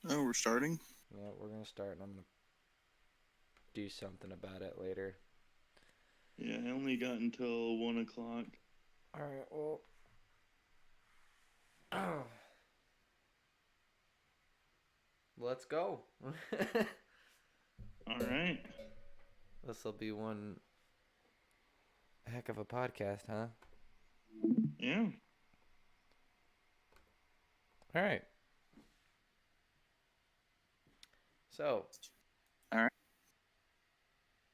Oh, we're starting? Yeah, we're gonna start, and I'm gonna do something about it later. Yeah, I only got until 1 o'clock. All right. Well, let's go. All right. This will be one heck of a podcast, huh? Yeah. All right. So All right.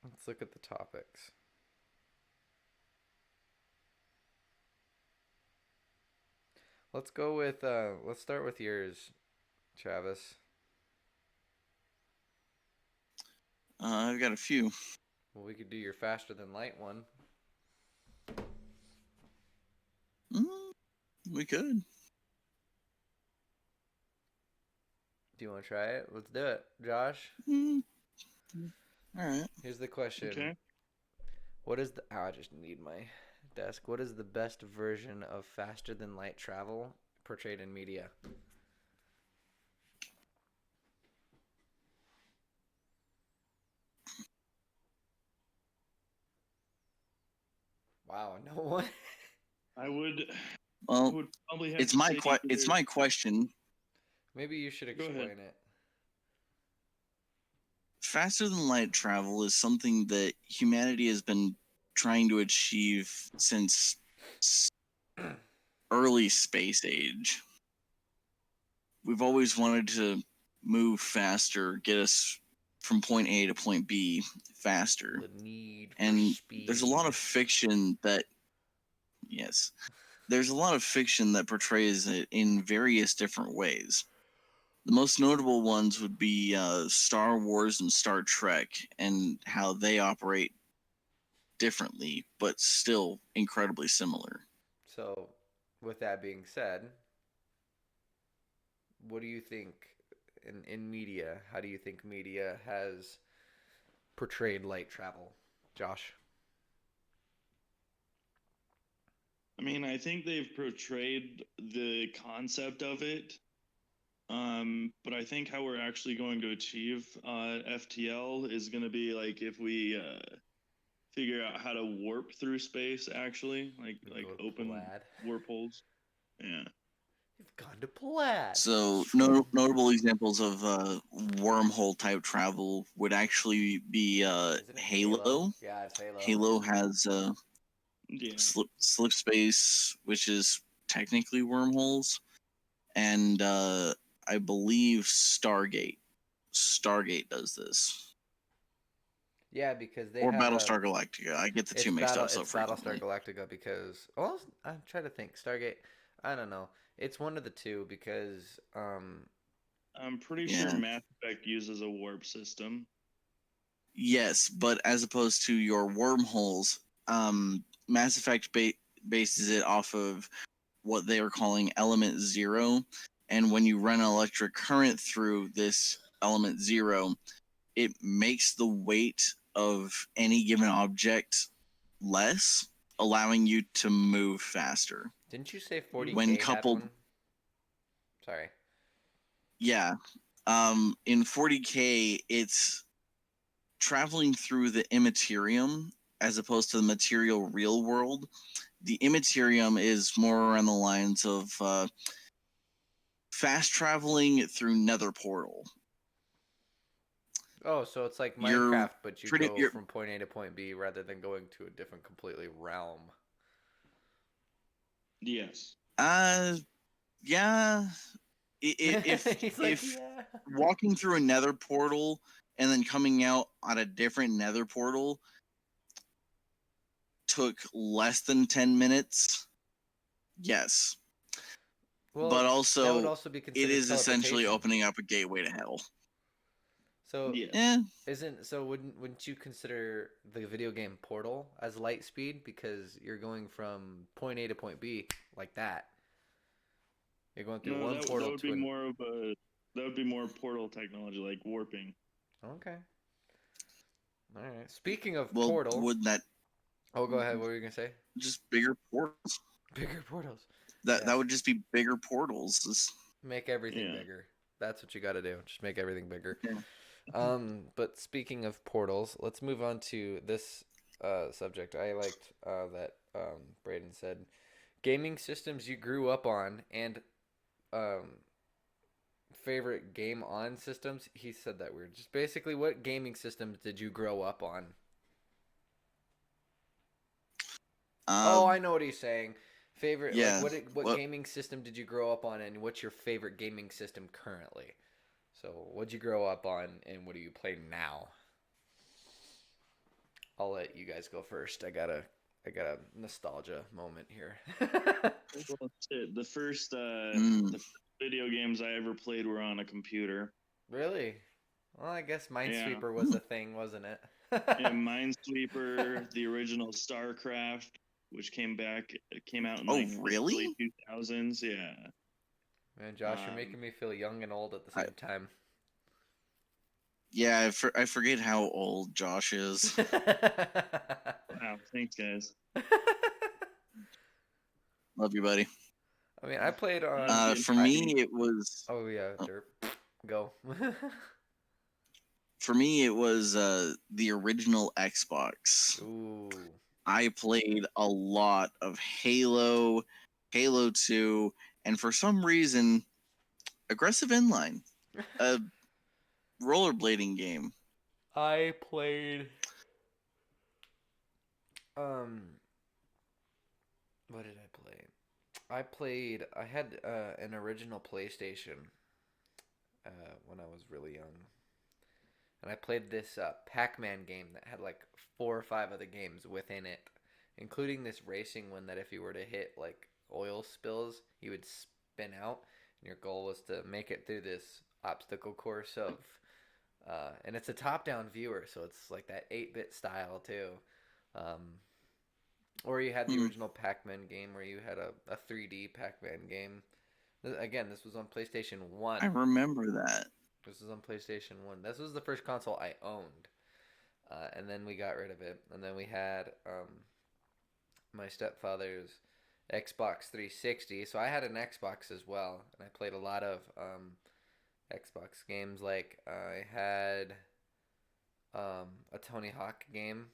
let's look at the topics. Let's go with. Let's start with yours, Travis. I've got a few. Well, we could do your faster than light one. Mm, we could. Do you want to try it? Let's do it, Josh. Mm, all right. Here's the question. Okay. What is the? Oh, I just need my desk. What is the best version of faster than light travel portrayed in media? Wow, no one. I would. I Well, would probably have it's to my say it's either. my question. Maybe you should Go ahead. explain it. Faster than light travel is something that humanity has been trying to achieve since early space age. We've always wanted to move faster, get us from point A to point B faster. The need for And there's a lot speed. of fiction that yes, there's a lot of fiction that portrays it in various different ways. The most notable ones would be Star Wars and Star Trek, and how they operate differently, but still incredibly similar. So, with that being said, what do you think in media? How do you think media has portrayed light travel, Josh? I mean, I think they've portrayed the concept of it. But I think how we're actually going to achieve FTL is going to be like if we figure out how to warp through space, actually, like Go to open Plaid. warp holes. Yeah. You've gone to Plaid. So, notable examples of wormhole type travel would actually be Isn't it Halo? Halo. Yeah, it's Halo. Halo has Yeah. slip space, which is technically wormholes, and I believe Stargate. Stargate does this, Yeah, because they or have a. Battlestar Galactica. I get the two mixed up so It's Battlestar frequently. Galactica because well, I'm trying to think. Stargate. I don't know. It's one of the two because I'm pretty sure Yeah. Mass Effect uses a warp system. Yes, but as opposed to your wormholes, Mass Effect bases it off of what they are calling element zero. And when you run an electric current through this element zero, it makes the weight of any given object less, allowing you to move faster. didn't you say When 40K had coupled, one? Sorry. yeah, in 40K, it's traveling through the immaterium as opposed to the material real world. The immaterium is more around the lines of fast traveling through nether portal. Oh, so it's like You're Minecraft, but you pretty go you're from point A to point B rather than going to a different completely realm. Yes. uh yeah, He's like, if yeah. walking through a nether portal and then coming out on a different nether portal took less than 10 minutes, yes, but Well, that would also also be it considered is essentially teleportation. opening up a gateway to hell. So Yes. Eh, wouldn't you consider the video game Portal as light speed because you're going from point A to point B like that? You're going through No, one that portal would to be an. more of a that would be more portal technology, like warping. Okay. All right. Speaking of well, Portal, wouldn't that oh, go ahead. What were you gonna say? just bigger portals? Bigger portals. That Yes. would just be bigger portals. Make everything Yeah. bigger. That's what you got to do. Just make everything bigger. Yeah. But speaking of portals, let's move on to this subject. I liked that Braden said gaming systems you grew up on and um, favorite game on systems. He said that weird. Just basically, what gaming systems did you grow up on? Oh, I know what he's saying. Favorite, yeah. what What gaming system did you grow up on, and what's your favorite gaming system currently? So, what'd you grow up on, and what do you play now? I'll let you guys go first. I got a nostalgia moment here. Well, shit, mm, the first video games I ever played were on a computer. Really? Well, I guess Yeah, Minesweeper was a thing, wasn't it? yeah, Minesweeper, the original StarCraft, which came out in oh, like the early really? 2000s. Yeah. Man, Josh, you're making me feel young and old at the I, same time. yeah, I forget how old Josh is. Wow. Thanks, guys. Love you, buddy. I mean, I played Not on. the For entire me, it was. Oh yeah, uh, derp. Go. For me, it was the original Xbox. Ooh. I played a lot of Halo, Halo 2, and for some reason, Aggressive Inline, a rollerblading game. I played. Um. What did I play? I played. I had an original PlayStation when I was really young, and I played this Pac-Man game that had like 4 or 5 other games within it, including this racing one that if you were to hit like oil spills, you would spin out, and your goal was to make it through this obstacle course of, and it's a top-down viewer, so it's like that 8-bit style too. Um, or you had the Hmm, original Pac-Man game where you had a 3D Pac-Man game. Again, this was on PlayStation 1. I remember that. This was on PlayStation 1. This was the first console I owned. And then we got rid of it. And then we had my stepfather's Xbox 360. So I had an Xbox as well. And I played a lot of Xbox games. Like I had a Tony Hawk game.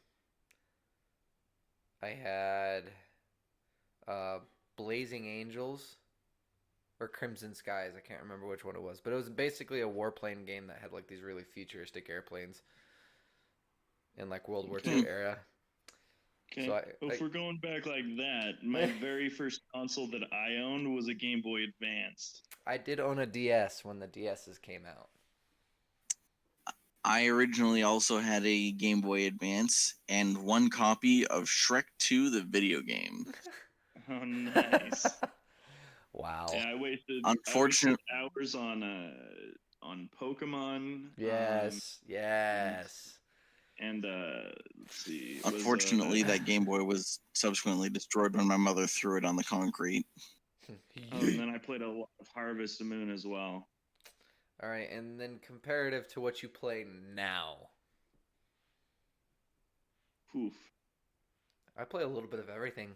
I had uh, Blazing Angels or Crimson Skies. I can't remember which one it was, but it was basically a warplane game that had like these really futuristic airplanes in like World War Okay. II era. So Okay. Well, if we're going back like that, my very first console that I owned was a Game Boy Advance. I did own a DS when the DSs came out. I originally also had a Game Boy Advance and one copy of Shrek 2, the video game. Oh, nice. Wow. Yeah, I wasted Unfortunate, hours on Pokemon. Yes. And let's see. unfortunately, that Game Boy was subsequently destroyed when my mother threw it on the concrete. and then I played a lot of Harvest Moon as well. All right, and then comparative to what you play now. Poof. I play a little bit of everything.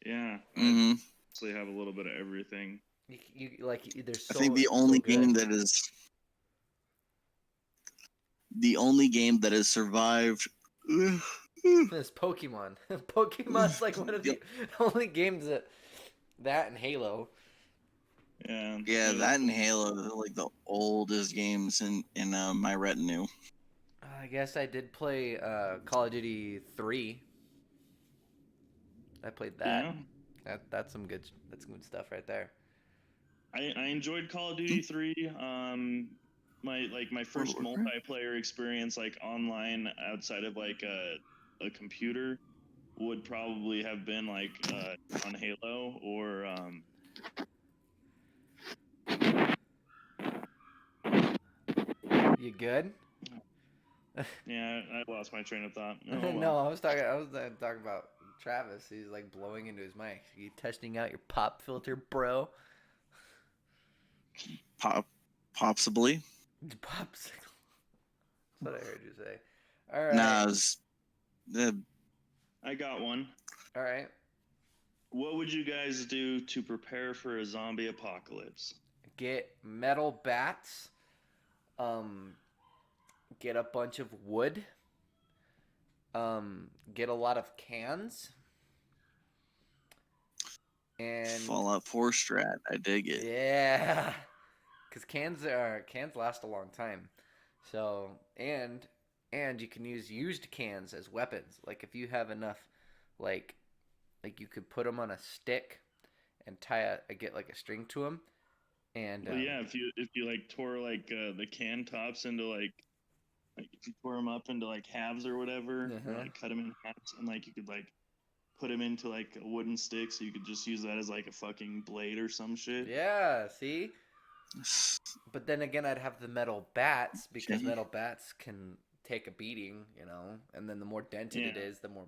Yeah. Hmm. I actually have a little bit of everything. You like there's so I think the so only good. game that is the only game that has survived. It's Pokemon. Pokemon's like one of the only games that and Halo. Yeah. Yeah, that and Halo are like the oldest games in my retinue. I guess I did play Call of Duty 3. I played that. Yeah. That's some good stuff right there. I enjoyed Call of Duty 3. My first World of Warcraft? multiplayer experience like online outside of like a computer would probably have been like on Halo or You good? yeah, I lost my train of thought. Oh, No, well. I was talking about Travis. He's like blowing into his mic. You testing out your pop filter, bro? Possibly. Popsicle. That's what I heard you say. All right. Nah, it was, I got one. All right. What would you guys do to prepare for a zombie apocalypse? get metal bats, get a bunch of wood, get a lot of cans, and Fallout 4 strat. I dig it. yeah, because cans last a long time. So and you can use used cans as weapons. Like if you have enough, like you could put them on a stick and get like a string to them. And Well, yeah, if you like tore like the can tops into like if you tore them up into like halves or whatever, or Uh-huh. like cut them in halves, and like you could like put them into like a wooden stick, so you could just use that as like a fucking blade or some shit. yeah, see. But then again, I'd have the metal bats because Okay. metal bats can take a beating, you know. And then the more dented it Yeah. is, the more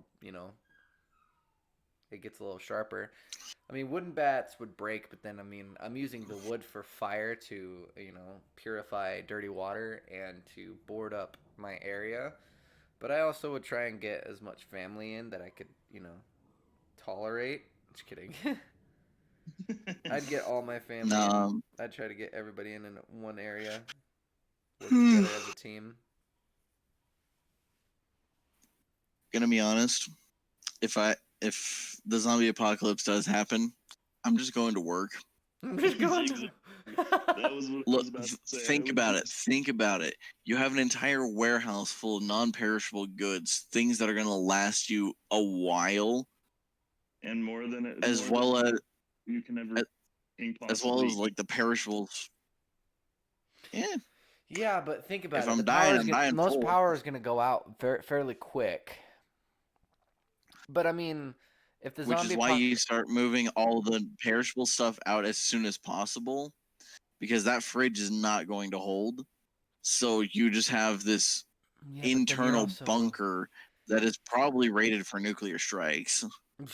it gets a little sharper. I mean, wooden bats would break, but then I mean, I'm using the wood for fire to purify dirty water and to board up my area. But I also would try and get as much family in that I could tolerate. Just kidding. I'd get all my family in. No. I'd try to get everybody in one area, work together as a team. Gonna be honest. If the zombie apocalypse does happen, I'm just going to work. I'm just going Exactly. to. That was what I Look, was about to say. I think would about it. just- Think about it. You have an entire warehouse full of non-perishable goods, things that are going to last you a while, And more than as more well than as you can ever as well as possibly like the perishables. Yeah, Yeah, but think about if it. I'm The dying, power I'm dying most full. power is going to go out fairly quick. But I mean, if the Which zombie is why you start moving all the perishable stuff out as soon as possible, because that fridge is not going to hold. So you just have this yeah, but then you're internal also- bunker that is probably rated for nuclear strikes.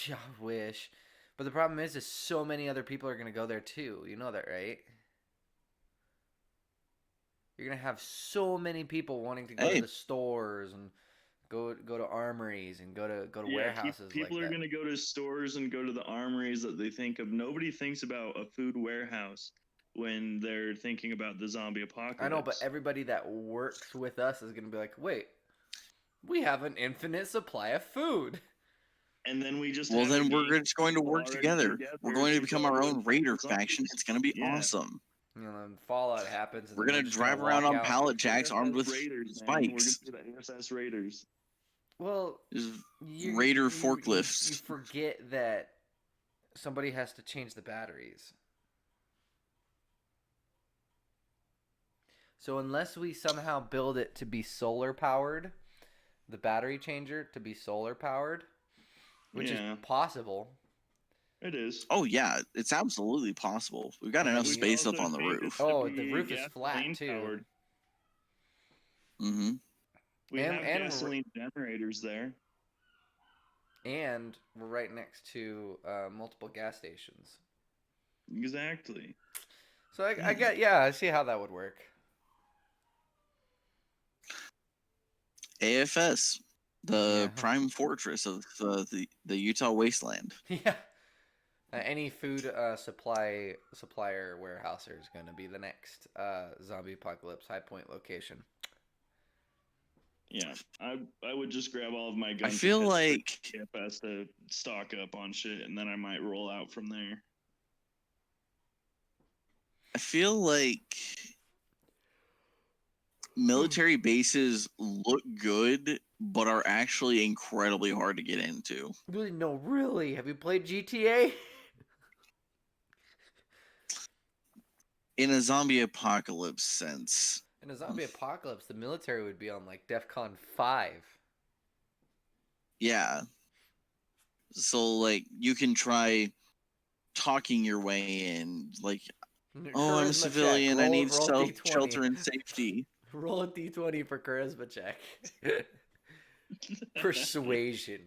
Yeah, I wish. But the problem is so many other people are going to go there too. You know that, right? You're going to have so many people wanting to go Hey. to the stores and go to armories and go to warehouses people like are that. going to go to stores and go to the armories that they think of. Nobody thinks about a food warehouse when they're thinking about the zombie apocalypse. I know, but everybody that works with us is going to be like, "Wait, we have an infinite supply of food." And then we just Well, have a then we're gang of just going to people work already together. We're going to become our go own and fight raider the faction. zombies. It's going to be Yeah. awesome. And Fallout happens, and We're then going we're to just gonna drive around walk on out. pallet jacks armed with Raiders, man. We're going spikes. to be the ASS Raiders. Well, Just you, Raider you- forklifts. You forget that somebody has to change the batteries. So unless we somehow build it to be solar powered, the battery changer to be solar powered, which Yeah. is possible. It is. Oh yeah, it's absolutely possible. We've got And enough then we space up also on the think roof. it's gonna Oh, the be roof is flat, gasoline too. powered. Mm-hmm. We And- have and we're- gasoline generators there. And we're right next to multiple gas stations. Exactly. So I see how that would work. AFS, the Yeah. prime fortress of the Utah wasteland. Yeah. Any food supplier warehouser is going to be the next zombie apocalypse high point location. Yeah, I would just grab all of my guns. I feel and head like straight to KFS to stock up on shit, and then I might roll out from there. military bases look good, but are actually incredibly hard to get into. Really? No, really? Have you played GTA? In a zombie apocalypse sense. In a zombie apocalypse, the military would be on like DEFCON 5. Yeah. So like you can try talking your way in, like, oh, I'm a Charisma check. civilian, I need roll D20. shelter and safety. Roll a D20 for charisma check. Persuasion.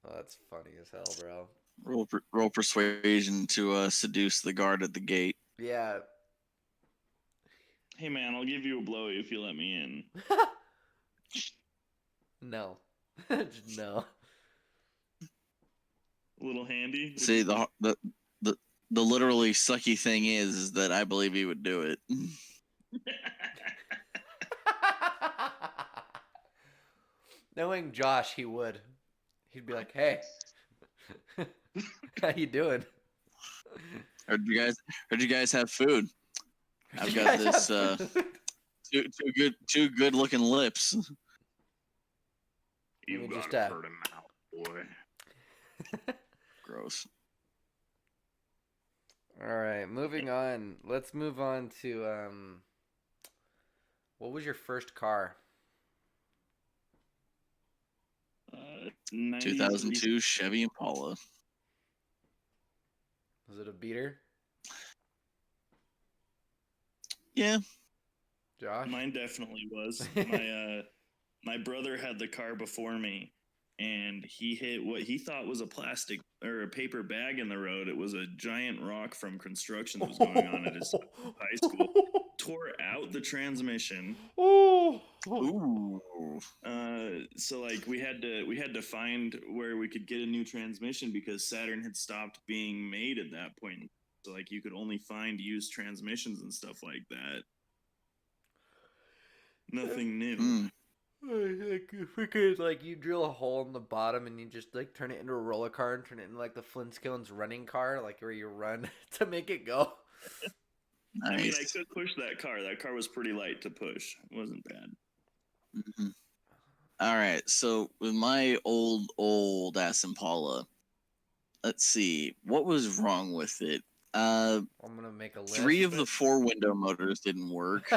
Oh, that's funny as hell, bro. Roll persuasion to seduce the guard at the gate. Yeah. Hey man, I'll give you a blow if you let me in. No. Just no. A little handy. See the the literally sucky thing is that I believe he would do it. Knowing Josh, he would. He'd be like, "Hey, how you doing? Heard you guys have food. I've You got guys this have food?" two good looking lips. You You just, got a pretty mouth, boy. Gross. All right, moving on. Let's move on to what was your first car? 2002 Chevy Impala. Was it a beater? Yeah. Josh? Mine definitely was. My brother had the car before me, and he hit what he thought was a plastic or a paper bag in the road. It was a giant rock from construction that was going on at his high school. Tore out the transmission. Oh. Ooh. So like we had to find where we could get a new transmission because Saturn had stopped being made at that point. So like you could only find used transmissions and stuff like that. Nothing new. Mm. Like if we could, like, you drill a hole in the bottom and you just like turn it into a roller car and turn it into like the Flintstones running car, like where you run to make it go. Nice. I mean, I could push that car. That car was pretty light to push. It wasn't bad. Mhm. All right. So with my old ass Impala, let's see what was wrong with it. I'm gonna make a list. 3 of the 4 window motors didn't work.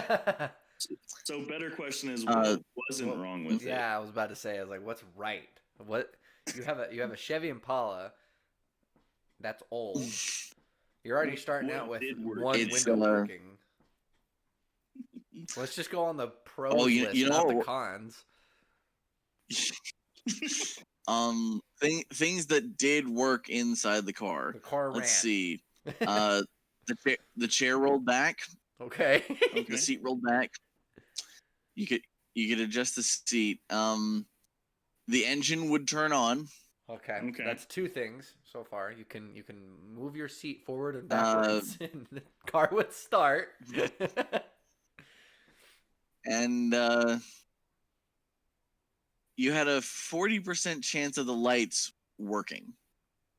So better question is Uh, what wasn't wrong with it? Yeah, I was about to say, I was like, what's right? What you have a Chevy Impala that's old. You're already starting What out with did work? one It's, window working. Let's just go on the pros list, you not know- the cons. Things that did work inside the car. The car ran. Let's see. The chair rolled back. Okay. Okay. The seat rolled back. You could adjust the seat. The engine would turn on. Okay. Okay. That's 2 things so far. You can move your seat forward and backwards, and the car would start. And you had a 40% chance of the lights working.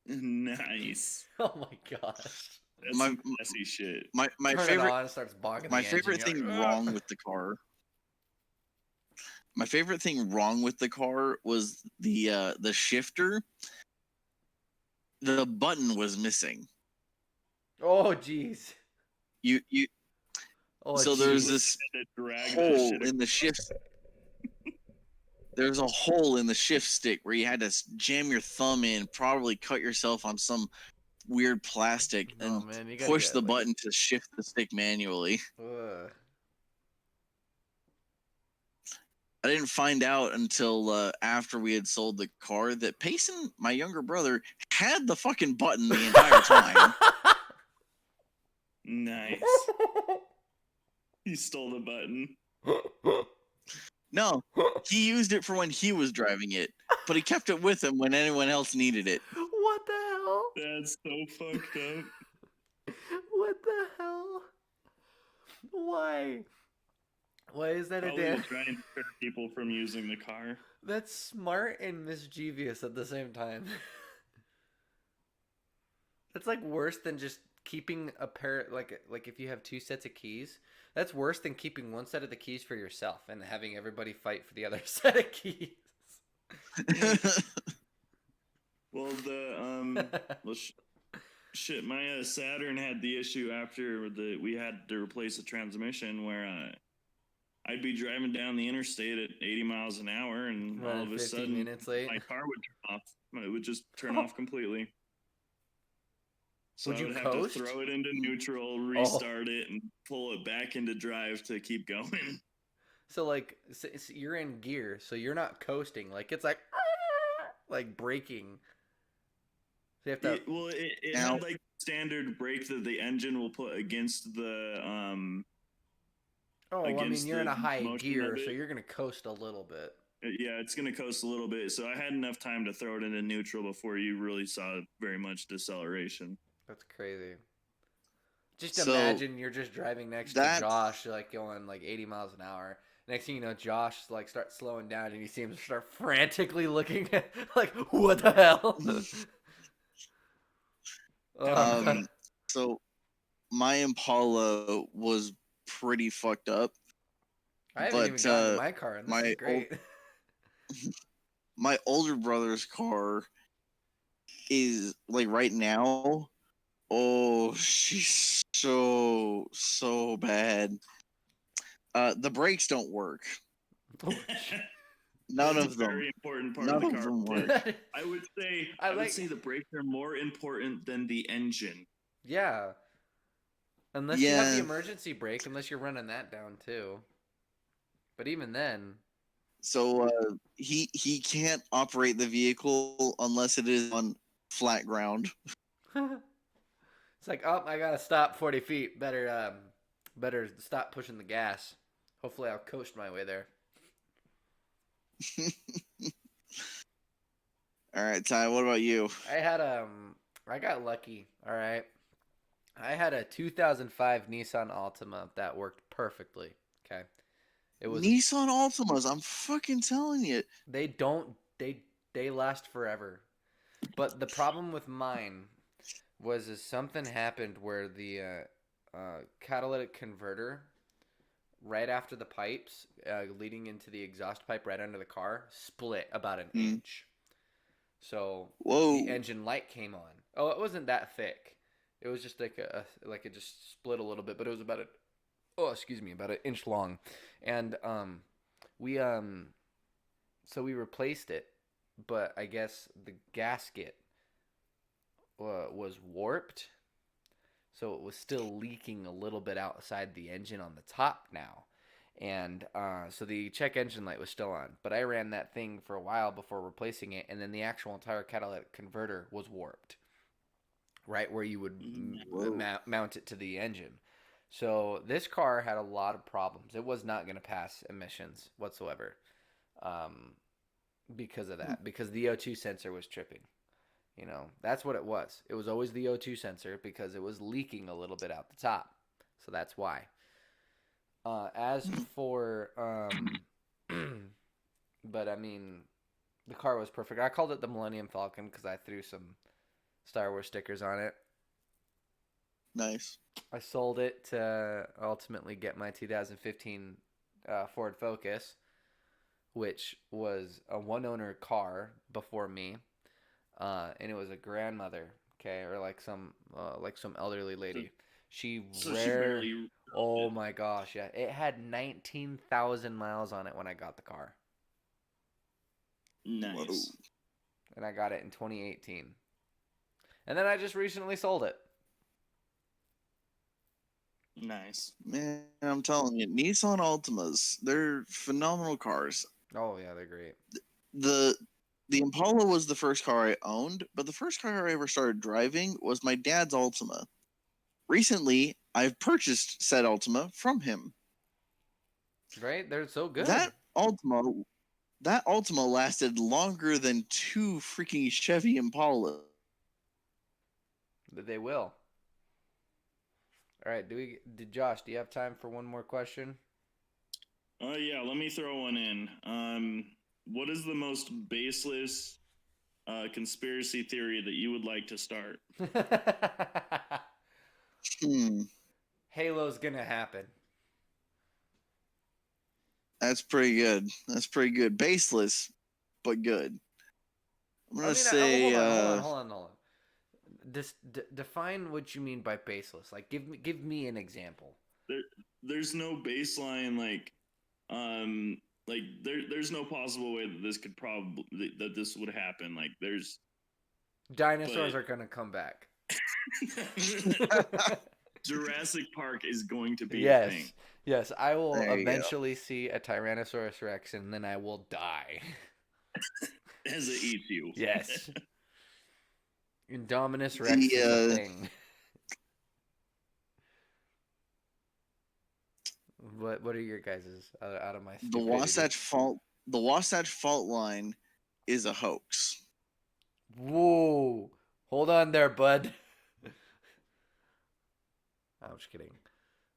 Nice. Oh my gosh. That's My- some classy shit. My Turn it favorite on, it starts bogging my the engine. favorite You're thing like, wrong "Ugh." with the car. My favorite thing wrong with the car was the shifter. The button was missing. Oh jeez. You Oh, so there's jeez. this Had to drag that hole shit in the shift. There's a hole in the shift stick where you had to jam your thumb in, probably cut yourself on some weird plastic, Oh, and man, you gotta push get, the like, button to shift the stick manually. Ugh. I didn't find out until after we had sold the car that Payson, my younger brother, had the fucking button the entire time. Nice. He stole the button. No, he used it for when he was driving it, but he kept it with him when anyone else needed it. What the hell? That's so fucked up. What the hell? Why? Why is that Probably a to damn? try and deter people from using the car. That's smart and mischievous at the same time. That's like worse than just keeping a pair, like if you have 2 sets of keys. That's worse than keeping 1 set of the keys for yourself and having everybody fight for the other set of keys. Well, shit. My Saturn had the issue after we had to replace the transmission, where I'd be driving down the interstate at 80 miles an hour, and all Running of a 15 sudden, minutes late. my car would turn off. It would just turn off completely. So Would I you would coast? have to throw it into neutral, restart it, and pull it back into drive to keep going. So like, so you're in gear, so you're not coasting. Like it's like braking. So you have to. It Now- had like standard brake that the engine will put against the Oh, I mean, against you're in the a high motion gear, of so it. you're gonna coast a little bit. Yeah, it's gonna coast a little bit. So I had enough time to throw it into neutral before you really saw very much deceleration. That's crazy. Just So imagine you're just driving next to that Josh, like going like 80 miles an hour. Next thing you know, Josh like starts slowing down, and you see him start frantically looking at like, what the hell? Uh, um so my Impala was pretty fucked up, I haven't even but gotten to my car, and this is my old great. my older brother's car is like right now. Oh, she's so bad. The brakes don't work. Oh, shit. None That's a of them. very important part of None the of car. them work. I would say I I would like, say the brakes are more important than the engine. yeah. Unless you have the Yeah. emergency brake, unless you're running that down too. But even then, So he can't operate the vehicle unless it is on flat ground. it's like, oh, I gotta stop 40 feet. Better stop pushing the gas. Hopefully, I'll coast my way there. All right, Ty. What about you? I got lucky. All right, I had a 2005 Nissan Altima that worked perfectly. Okay, it was Nissan Altimas. I'm fucking telling you. they don't they last forever. But the problem with mine was is something happened where the catalytic converter right after the pipes leading into the exhaust pipe right under the car split about an Mm. inch. So the Whoa. engine light came on. Oh, it wasn't that thick. It was just like like it just split a little bit, but it was about about an inch long, and we so we replaced it, but I guess the gasket was warped, so it was still leaking a little bit outside the engine on the top now. And so the check engine light was still on, but I ran that thing for a while before replacing it, and then the actual entire catalytic converter was warped, right where you would Whoa. mount it to the engine. So this car had a lot of problems. It was not going to pass emissions whatsoever because of that, because the O2 sensor was tripping. You know, that's what it was. It was always the O2 sensor because it was leaking a little bit out the top. So that's why. As for, but I mean, the car was perfect. I called it the Millennium Falcon because I threw some Star Wars stickers on it. Nice. I sold it to ultimately get my 2015 Ford Focus, which was a one-owner car before me, and it was a grandmother, okay, or like some elderly lady. She So she barely. Oh my gosh, yeah, it had 19,000 miles on it when I got the car, Whoa. Nice. and I got it in 2018, and then I just recently sold it. Nice. Man, I'm telling you, Nissan Altimas, they're phenomenal cars. Oh yeah, they're great. The the Impala was the first car I owned, but the first car I ever started driving was my dad's Altima. Recently, I've purchased said Altima from him. Right? They're so good. Altima that Altima lasted longer than two freaking Chevy Impala. They will. All right. Did Josh? Do you have time for one more question? Yeah, let me throw one in. What is the most baseless conspiracy theory that you would like to start? Hmm, Halo's gonna happen. that's pretty good. That's pretty good. Baseless, but good. I'm I gonna mean, say hold on. Define what you mean by baseless. Like, give me an example. There's no baseline there's no possible way that this could probably that this would happen. Like there's Dinosaurs But- are gonna come back. Jurassic Park is going to be a Yes. thing. Yes, I will There you go. eventually see a Tyrannosaurus Rex, and then I will die. As it eats you. Yes. Indominus Rex is a thing. What are your guys's out of my the stupidity? Wasatch Fault Line is a hoax. Whoa. Hold on there, bud. I'm just kidding.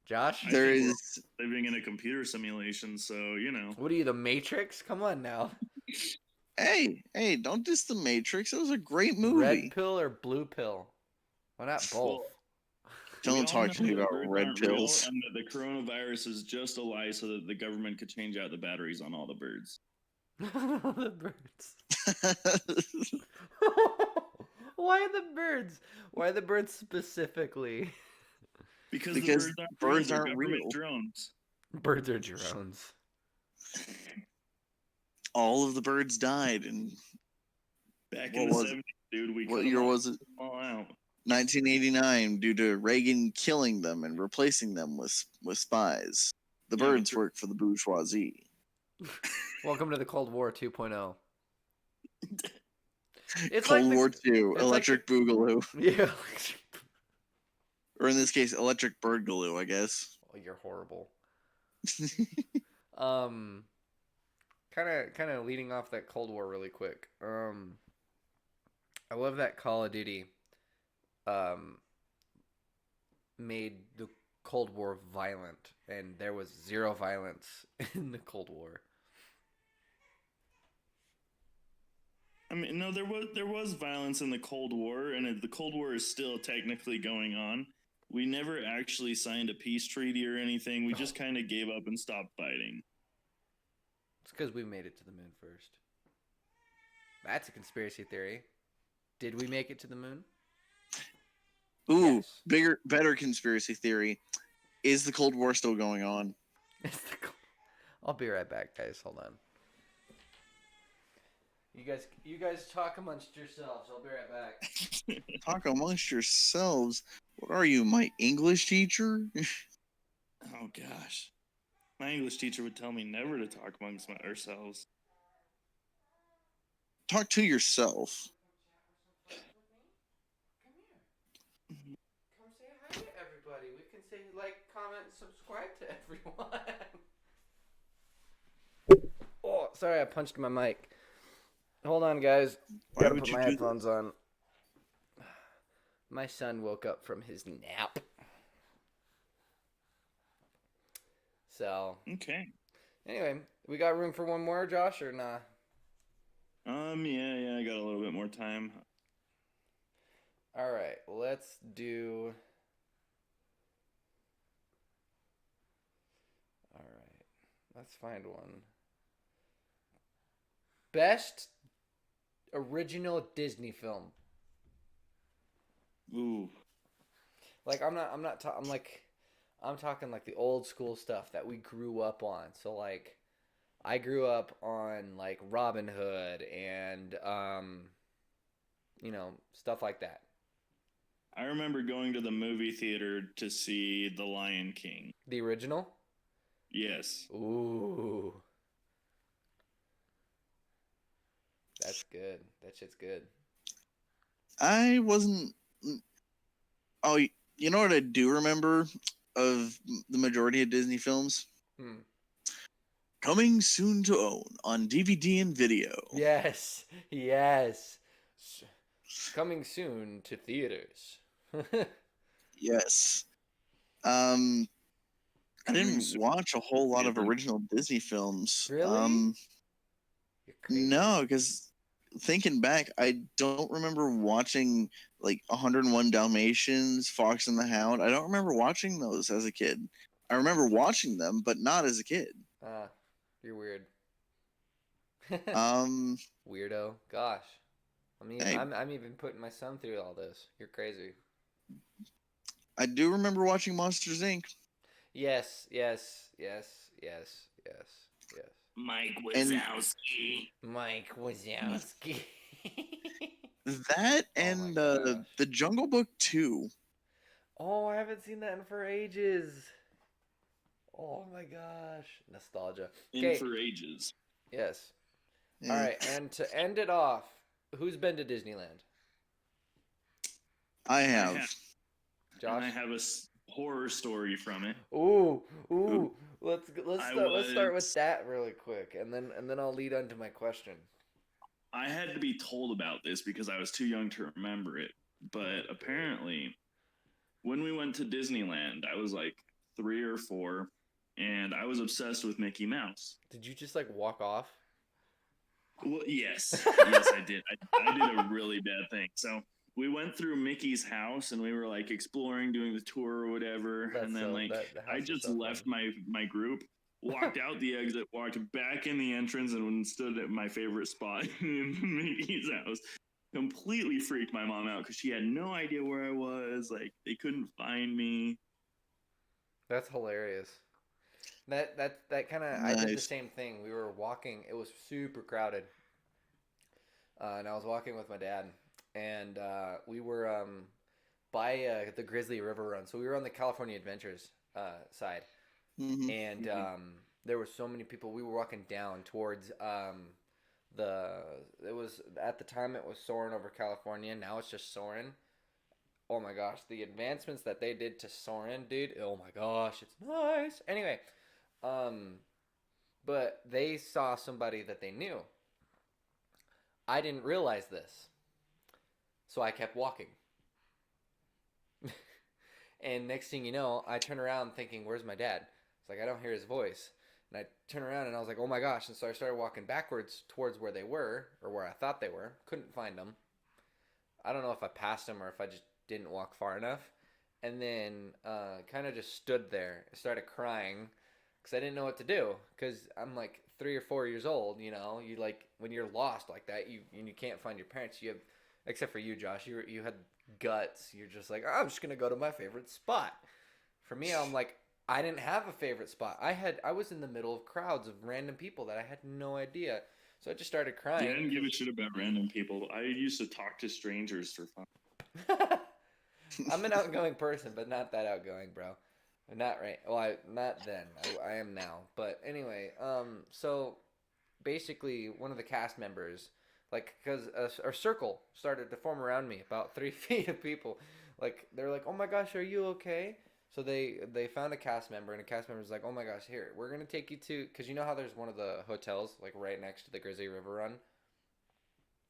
Josh, I There think we're is. living in a computer simulation, so you know. what are you, the Matrix? Come on now. Hey, don't diss the Matrix. It was a great Red movie. pill or blue pill? Why not both? Well, we Don't all talk know to me that about birds red aren't real, pills. and that the coronavirus is just a lie, so that the government could change out the batteries on all the birds. The birds. Why the birds? Why the birds specifically? Because Because the birds aren't birds real. aren't They're government real. drones. Birds are drones. All of the birds died, and Back What in the was it? 70s, dude, we what cut year them was it? all out. 1989, due to Reagan killing them and replacing them with spies. The Yeah, but birds work for the bourgeoisie. Welcome to the Cold War 2.0. It's Cold like the- War II, it's like Electric Boogaloo, Yeah. or in this case, Electric Birdgaloo, I guess. Oh, you're horrible. Kind of leading off that Cold War really quick. I love that Call of Duty made the Cold War violent, and there was zero violence in the Cold War. I mean, no, there was violence in the Cold War, and the Cold War is still technically going on. We never actually signed a peace treaty or anything. We just kind of gave up and stopped fighting. It's because we made it to the moon first. That's a conspiracy theory. Did we make it to the moon? Ooh, Yes. better conspiracy theory. Is the Cold War still going on? I'll be right back, guys. Hold on. You guys talk amongst yourselves. I'll be right back. Talk amongst yourselves. What are you, my English teacher? Oh gosh, my English teacher would tell me never to talk amongst ourselves. Talk to yourself. Come say hi to everybody. We can say like, comment, subscribe to everyone. Oh, sorry, I punched my mic. Hold on, guys. Why Gotta would put you my do headphones on. My son woke up from his nap. So, Okay. anyway, we got room for one more, Josh, or nah? Yeah, I got a little bit more time. All right, let's do. All right, let's find one. Best original Disney film. Ooh. Like I'm talking like the old school stuff that we grew up on. So like I grew up on like Robin Hood and stuff like that. I remember going to the movie theater to see The Lion King. The original? Yes. Ooh. That's good. That shit's good. I wasn't. Oh, you know what I do remember of the majority of Disney films? Hmm. Coming soon to own on DVD and video. Yes. Yes. Coming soon to theaters. Yes. I Coming didn't soon. watch a whole lot of Theater. original Disney films. Really? You're crazy. No, because thinking back, I don't remember watching like 101 Dalmatians, Fox and the Hound. I don't remember watching those as a kid. I remember watching them, but not as a kid. You're weird. Um, Weirdo. Gosh. I mean, Hey. I'm even putting my son through all this. You're crazy. I do remember watching Monsters Inc. Yes. Mike And- Wazowski. Mike Wazowski. That and gosh. the Jungle Book 2. Oh, I haven't seen that in for ages. Oh my gosh. Nostalgia. In Okay. for ages. Yes. Yeah. All right. And to end it off, who's been to Disneyland? I have. And Josh? I have a horror story from it. Ooh. Ooh. Let's I start with was- that really quick, and then I'll lead on to my question. I had to be told about this because I was too young to remember it. But apparently, when we went to Disneyland, I was like 3 or 4, and I was obsessed with Mickey Mouse. Did you just like walk off? Well, yes, yes, I did. I did a really bad thing. So we went through Mickey's house, and we were like exploring, doing the tour or whatever. That's and then so- like the I house is just so left fun. my group, walked out the exit, walked back in the entrance, and stood at my favorite spot in Mickey's house. Completely freaked my mom out because she had no idea where I was. Like they couldn't find me. That's hilarious. That kind of I did the Nice. same thing. We were walking. It was super crowded, and I was walking with my dad, and we were by the Grizzly River Run. So we were on the California Adventures side, Mhm. and there were so many people. We were walking down towards it was at the time it was Soarin' over California. Now it's just Soarin'. Oh my gosh, the advancements that they did to Soarin', dude. Oh my gosh, it's nice. Anyway, but they saw somebody that they knew. I didn't realize this, so I kept walking. And next thing you know, I turn around thinking, "Where's my dad?" It's like I don't hear his voice, and I turn around and I was like, "Oh my gosh!" And so I started walking backwards towards where they were, or where I thought they were. Couldn't find them. I don't know if I passed them or if I just didn't walk far enough. And then kind of just stood there, started crying because I didn't know what to do. Because I'm like 3 or 4 years old, you know. You like when you're lost like that, you can't find your parents. You have, except for you, Josh. You had guts. You're just like, oh, I'm just gonna go to my favorite spot. For me, I'm like, I didn't have a favorite spot. I was in the middle of crowds of random people that I had no idea. So I just started Yeah, crying. I didn't give a shit about random people. I used to talk to strangers for fun. I'm an outgoing person, but not that outgoing, bro. Not right. Well, not then. I am now. But anyway, so basically, one of the cast members, like, because a circle started to form around me, about 3 feet of people. Like, they're like, "Oh my gosh, are you okay?" So they found a cast member, and a cast member's like, "Oh my gosh, here, we're gonna take you to," because you know how there's one of the hotels like right next to the Grizzly River Run.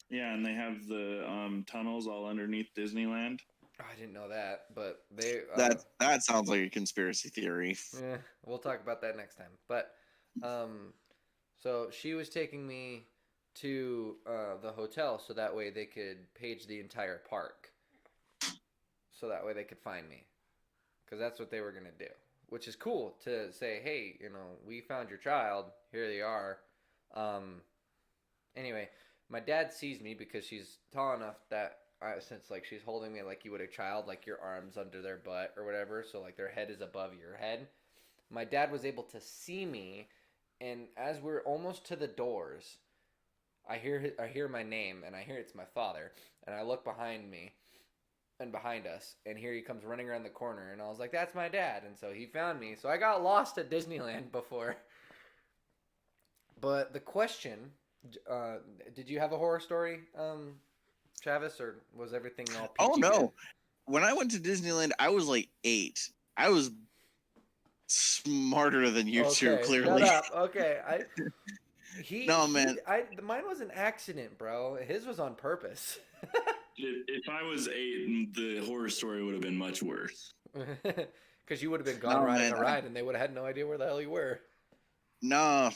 Yeah, and they have the tunnels all underneath Disneyland. Oh, I didn't know that, but they That sounds like a conspiracy theory. yeah, we'll talk about that next time. But so she was taking me to the hotel so that way they could page the entire park. So that way they could find me. Because that's what they were going to do. Which is cool to say, hey, you know, we found your child. Here they are. Anyway, my dad sees me because she's tall enough that since like she's holding me like you would a child, like your arms under their butt or whatever, so like their head is above your head. My dad was able to see me, and as we're almost to the doors, I hear my name, and I hear it's my father, and I look behind me and behind us, and here he comes running around the corner, and I was like, "That's my dad," and so he found me. So I got lost at Disneyland before. But the question, did you have a horror story, Travis, or was everything all Oh peachy no! good? When I went to Disneyland, I was like 8. I was smarter than you two, Okay, clearly. shut up. Okay, No, man. mine was an accident, bro. His was on purpose. If I was 8, the horror story would have been much worse. Because you would have been gone No, riding man. a ride, and they would have had no idea where the hell you were. No,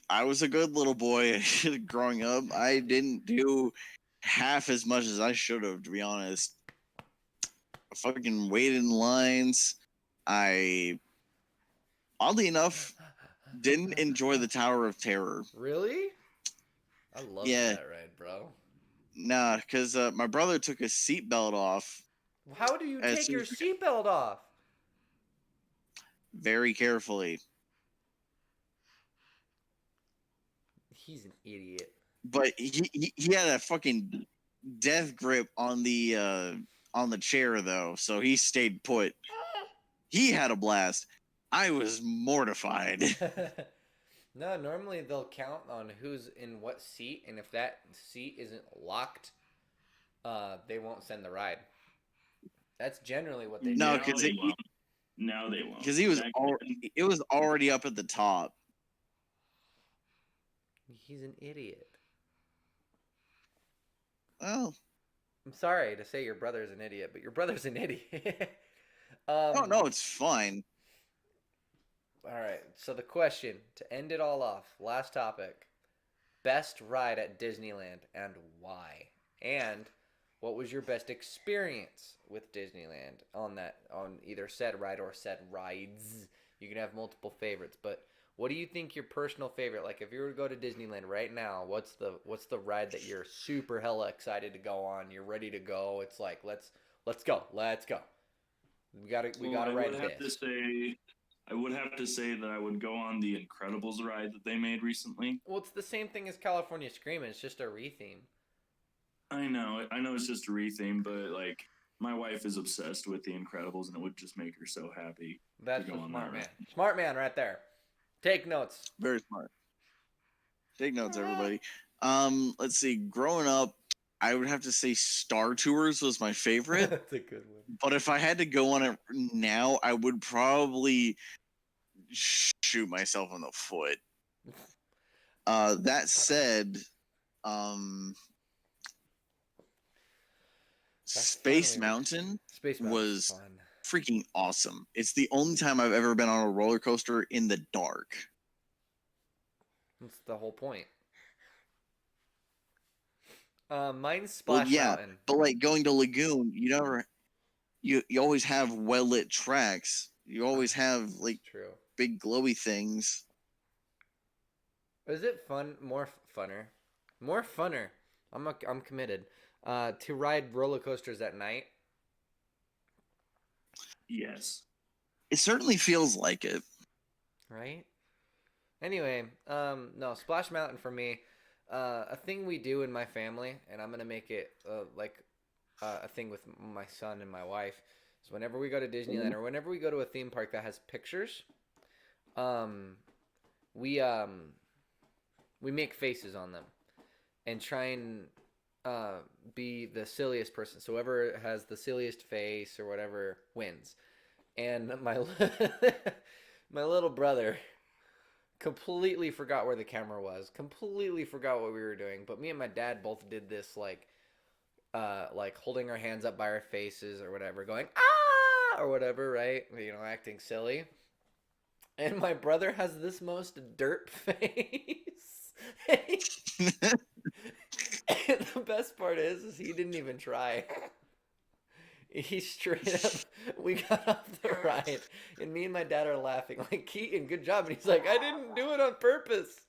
I was a good little boy growing up. I didn't do half as much as I should have, to be honest. I fucking waited in lines. I, oddly enough, didn't enjoy the Tower of Terror. Really? I love Yeah. that ride, bro. Nah, because my brother took his seatbelt off How do you as take soon your as seatbelt off? very carefully. He's an idiot. But he had a fucking death grip on the chair though, so he stayed put. He had a blast. I was mortified. No, normally they'll count on who's in what seat, and if that seat isn't locked, they won't send the ride. That's generally what they No, do. Now 'cause they it- won't. Now they won't. Because he was Back it was already up at the top. He's an idiot. Well, I'm sorry to say your brother's an idiot, but your brother's an idiot. Oh no, it's fine. All right. So the question to end it all off, last topic: best ride at Disneyland and why? And what was your best experience with Disneyland on either said ride or said rides? You can have multiple favorites, but what do you think your personal favorite? Like if you were to go to Disneyland right now, what's the ride that you're super hella excited to go on? You're ready to go. It's like let's go. Let's go. We gotta ride this. I would have to say that I would go on the Incredibles ride that they made recently. Well, it's the same thing as California Screaming. It's just a retheme. I know it's just a retheme, but like my wife is obsessed with the Incredibles, and it would just make her so happy. That's to the go on smart that man. ride. Smart man right there. Take notes. Very smart. Take notes, everybody. Let's see. Growing up, I would have to say Star Tours was my favorite. That's a good one. But if I had to go on it now, I would probably shoot myself in the foot. That said, Space fun, Mountain Space Mountain was fun. freaking awesome. It's the only time I've ever been on a roller coaster in the dark. That's the whole point. Mine's Splash Well, yeah, Mountain. but like going to Lagoon, you always have well lit tracks. You always have like True. big glowy things. Is it fun? More funner. I'm committed. To ride roller coasters at night. Yes. It certainly feels like it. Right? Anyway, no, Splash Mountain for me, a thing we do in my family, and I'm gonna make it a thing with my son and my wife, is whenever we go to Disneyland or whenever we go to a theme park that has pictures, we make faces on them and try and be the silliest person. So whoever has the silliest face or whatever wins. And my my little brother completely forgot where the camera was, completely forgot what we were doing, but me and my dad both did this like holding our hands up by our faces or whatever, going ah or whatever, right, acting silly. And my brother has this most dirt face. And the best part is he didn't even try. He straight up, we got off the ride, and me and my dad are laughing, like, Keaton, good job. And he's like, I didn't do it on purpose.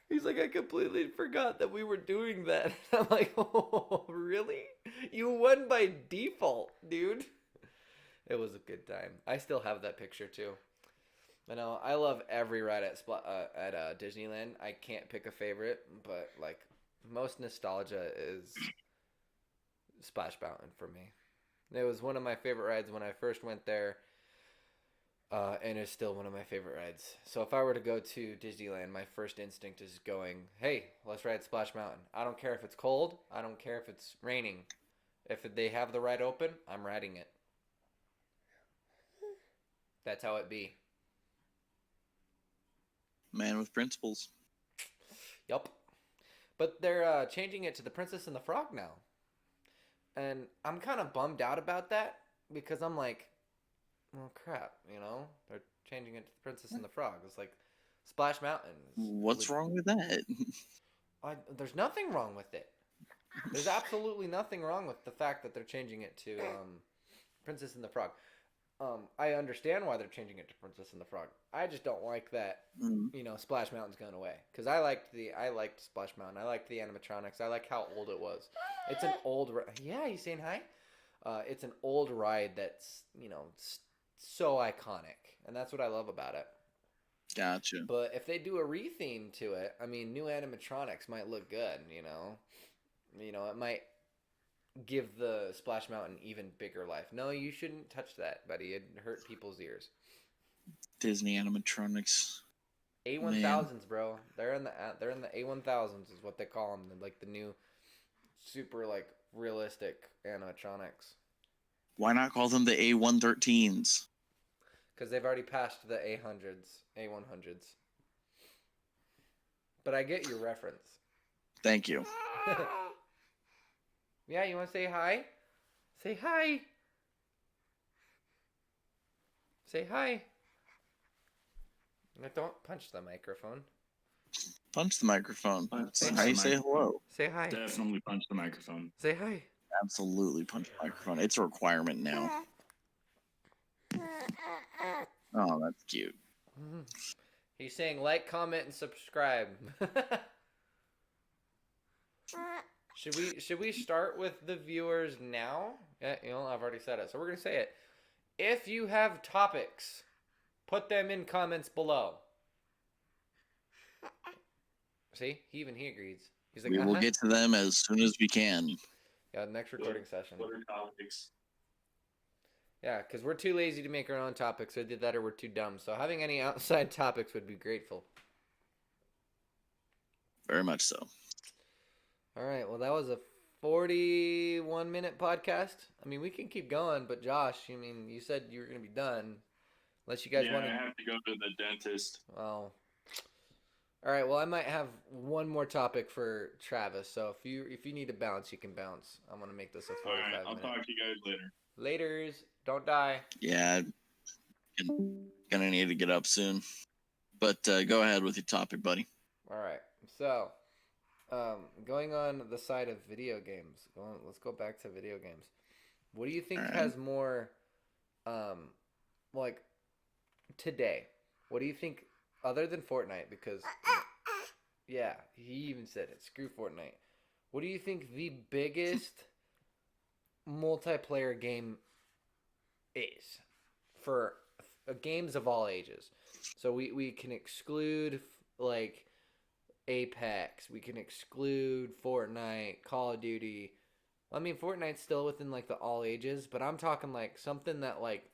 He's like, I completely forgot that we were doing that. I'm like, oh, really? You won by default, dude. It was a good time. I still have that picture, too. I know, I love every ride at Disneyland. I can't pick a favorite, but, like, most nostalgia is Splash Mountain for me. It was one of my favorite rides when I first went there, and it's still one of my favorite rides. So if I were to go to Disneyland, my first instinct is going, hey, let's ride Splash Mountain. I don't care if it's cold. I don't care if it's raining. If they have the ride open, I'm riding it. That's how it be. Man with principles. Yup. But they're changing it to the Princess and the Frog now. And I'm kind of bummed out about that because I'm like, well, crap, they're changing it to the Princess and the Frog. It's like Splash Mountain. What's wrong with that? There's nothing wrong with it. There's absolutely nothing wrong with the fact that they're changing it to Princess and the Frog. I understand why they're changing it to Princess and the Frog. I just don't like that, Splash Mountain's going away. Because I liked Splash Mountain. I liked the animatronics. I like how old it was. It's an old... Yeah, you saying hi? It's an old ride that's, so iconic. And that's what I love about it. Gotcha. But if they do a retheme to it, I mean, new animatronics might look good, it might give the Splash Mountain even bigger life. No, you shouldn't touch that, buddy. It'd hurt people's ears. Disney animatronics. A1000s, bro. They're in the A1000s is what they call them. They're like the new super like realistic animatronics. Why not call them the A113s? Because they've already passed the A100s. But I get your reference. Thank you. Yeah, you want to say hi? Say hi. Say hi. No, don't punch the microphone. Punch the microphone. Punch That's the how you mic. say hello. Say hi. Definitely punch the microphone. Say hi. Absolutely punch the microphone. It's a requirement now. Oh, that's cute. He's saying like, comment, and subscribe. Should we start with the viewers now? Yeah, I've already said it, so we're gonna say it. If you have topics, put them in comments below. See, he agrees. He's like, We will get to them as soon as we can. Yeah, next recording session. What are topics? Yeah, because we're too lazy to make our own topics. So did that, or we're too dumb. So having any outside topics would be grateful. Very much so. All right. Well, that was a 41-minute podcast. I mean, we can keep going, but Josh, you said you were going to be done. Unless you guys want I to. have to go to the dentist. Oh. All right. Well, I might have one more topic for Travis. So if you need to bounce, you can bounce. I'm going to make this a 45 All right, I'll minute. talk to you guys later. Laters. Don't die. Yeah, gonna need to get up soon. But go ahead with your topic, buddy. All right. So, going on the side of video games. Let's go back to video games. What do you think Alright. has more, like, today? What do you think, other than Fortnite? Because, yeah, he even said it. Screw Fortnite. What do you think the biggest multiplayer game is for games of all ages? So we can exclude like Apex, we can exclude Fortnite, Call of Duty. I mean, Fortnite's still within like the all ages, but I'm talking like something that like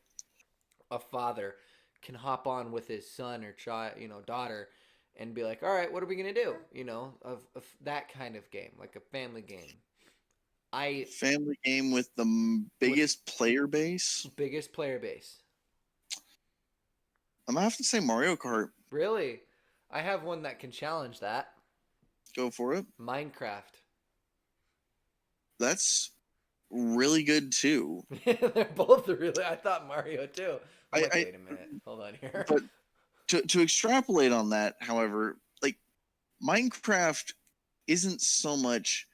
a father can hop on with his son or child, daughter, and be like, all right, what are we gonna do? Of that kind of game, like a family game. Family game with the biggest player base. Biggest player base. I'm gonna have to say Mario Kart. Really? I have one that can challenge that. Go for it. Minecraft. That's really good too. They're both really. I thought Mario too. I'm like, I- wait a minute. Hold on here. But to extrapolate on that, however, like Minecraft isn't so much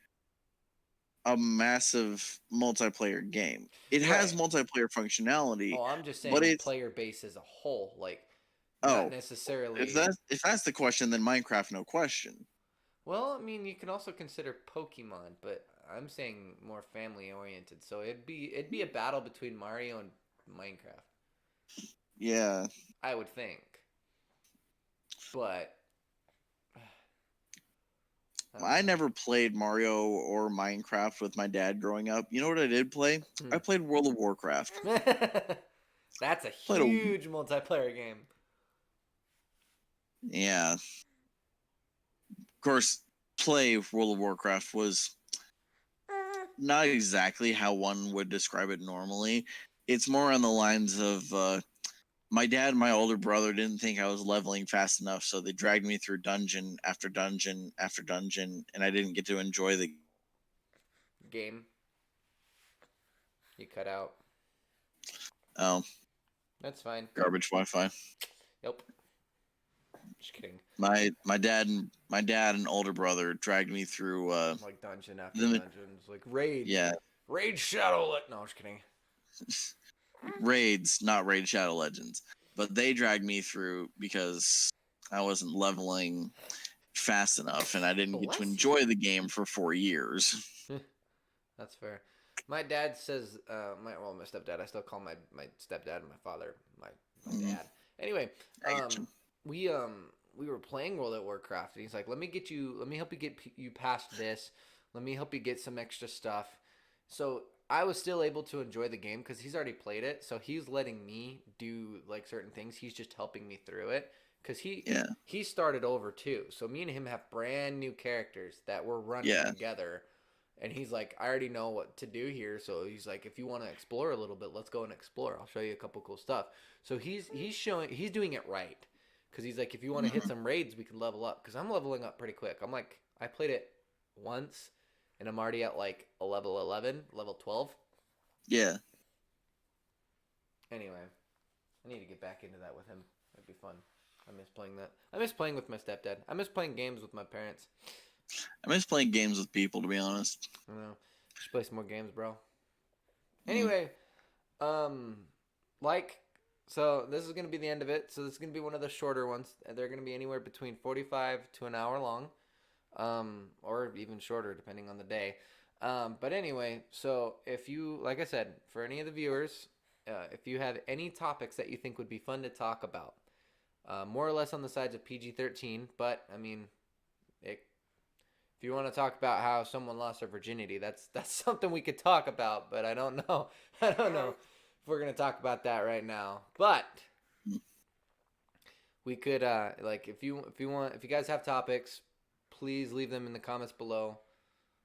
a massive multiplayer game. It has Right. multiplayer functionality. Oh, I'm just saying but the it's- player base as a whole, like Oh, not necessarily. If that's the question, then Minecraft, no question. Well, I mean, you can also consider Pokemon, but I'm saying more family oriented. So it'd be a battle between Mario and Minecraft. Yeah. I would think. But I never played Mario or Minecraft with my dad growing up. You know what I did play? I played World of Warcraft. That's a Played a- huge multiplayer game. Yeah. Of course, play World of Warcraft was not exactly how one would describe it normally. It's more on the lines of my dad and my older brother didn't think I was leveling fast enough, so they dragged me through dungeon after dungeon after dungeon, and I didn't get to enjoy the Game. You cut out. That's fine. garbage Wi-Fi. Yep. Just kidding. My dad and older brother dragged me through Like dungeon after The- dungeons, like raid. yeah, Raid Shadow. No, I'm just kidding. raids, not Raid Shadow Legends, but they dragged me through because I wasn't leveling fast enough, and I didn't get Bless to you. enjoy the game for 4 years. That's fair. My dad says, my stepdad. I still call my stepdad and my father my Mhm. dad. Anyway, I get you. we were playing World of Warcraft, and he's like, let me help you get you past this. Let me help you get some extra stuff. So I was still able to enjoy the game because he's already played it. So he's letting me do like certain things. He's just helping me through it because Yeah. he started over too. So me and him have brand new characters that we're running Yeah. together. And he's like, I already know what to do here. So he's like, if you want to explore a little bit, let's go and explore. I'll show you a couple cool stuff. So he's doing it right. Because he's like, if you want to hit some raids, we can level up. Because I'm leveling up pretty quick. I'm like, I played it once, and I'm already at like a level 11, level 12. Yeah. Anyway, I need to get back into that with him. It'd be fun. I miss playing that. I miss playing with my stepdad. I miss playing games with my parents. I miss playing games with people, to be honest. I know. Should play some more games, bro. Mm. Anyway, so this is gonna be the end of it. So this is gonna be one of the shorter ones. They're gonna be anywhere between 45 to an hour long, or even shorter depending on the day. But anyway, so if you, like I said, for any of the viewers, if you have any topics that you think would be fun to talk about, more or less on the sides of PG-13, but I mean, if you want to talk about how someone lost their virginity, that's something we could talk about. But I don't know. I don't know if we're gonna talk about that right now. But we could like if you guys have topics, please leave them in the comments below.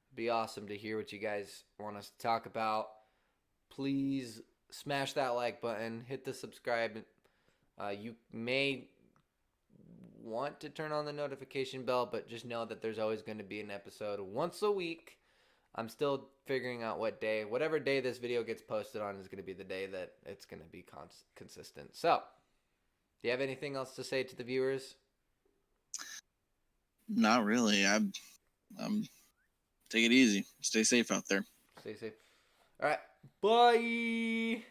It'd be awesome to hear what you guys want us to talk about. Please smash that like button, hit the subscribe. You may want to turn on the notification bell, but just know that there's always going to be an episode once a week. I'm still figuring out what day. Whatever day this video gets posted on is going to be the day that it's going to be consistent. So, do you have anything else to say to the viewers? Not really. I'm take it easy. Stay safe out there. Stay safe. All right. Bye.